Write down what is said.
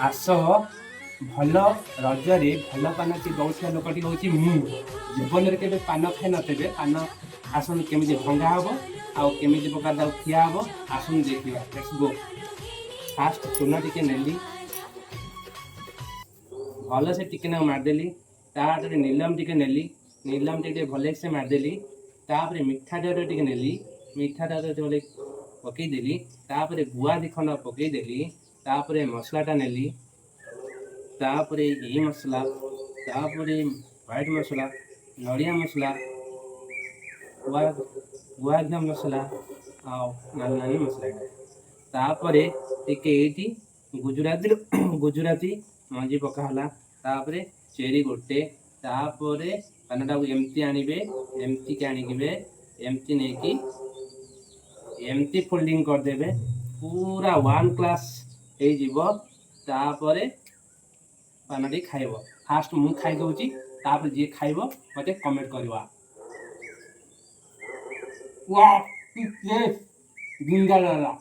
ଆସ ଭଲ ରଜରେ ଭଲ ପାନଟି ଦଉଥିବା ଲୋକଟି ହେଉଛି ମୁଁ। ଜୀବନରେ କେବେ ପାନ ଖାଇ ନଥିବେ। ପାନ ଆସନ୍ତୁ କେମିତି ଭଙ୍ଗା ହବ ଆଉ କେମିତି ପ୍ରକାର ତାକୁ ଖିଆ ହବ ଆସନ୍ତୁ ଦେଖିବା। Let's go. ଫାଷ୍ଟ ଚୂନ ଟିକେ ନେଲି, ଭଲସେ ଟିକେ ନାକୁ ମାରିଦେଲି। ତାପରେ ନିଲମ ଟିକେ ନେଲି, ନିଲମ ଟିକେ ଭଲସେ ମାରିଦେଲି। ତାପରେ ମିଠା ଡର ଟିକେ ନେଲି, ମିଠା ଡର ଟିକେ ପକେଇଦେଲି। ତାପରେ ଗୁଆ ଦି ଖଣ୍ଡ ପକେଇଦେଲି। ତାପରେ ମସଲାଟା ନେଲି, ତାପରେ ଏଇ ମସଲା, ତାପରେ ହ୍ୱାଇଟ୍ ମସଲା, ନଡ଼ିଆ ମସଲା, ଗୁଆ ଘିଅ ମସଲା ଆଉ ନାଲି ମସଲା। ତାପରେ ଟିକେ ଏଇଠି ଗୁଜୁରାତି ମଞ୍ଜି ପକା ହେଲା। ତାପରେ ଚେରି ଗୋଟେ। ତାପରେ ପାନଟାକୁ ଏମିତି ଆଣିବେ, ଏମିତିକି ଆଣିକିବେ, ଏମିତି ନେଇକି ଏମିତି ଫୋଲ୍ଡିଂ କରିଦେବେ। ପୁରା ୱାନ୍ କ୍ଲାସ୍ ହେଇଯିବ। ତାପରେ ପାନଟି ଖାଇବ। ଫାଷ୍ଟ ମୁଁ ଖାଇଦେଉଛି, ତାପରେ ଯିଏ ଖାଇବ ମୋତେ କମେଣ୍ଟ କରିବ। ୱାଓ କି ଟେଷ୍ଟ! ଜିଙ୍ଗାଲାଲା।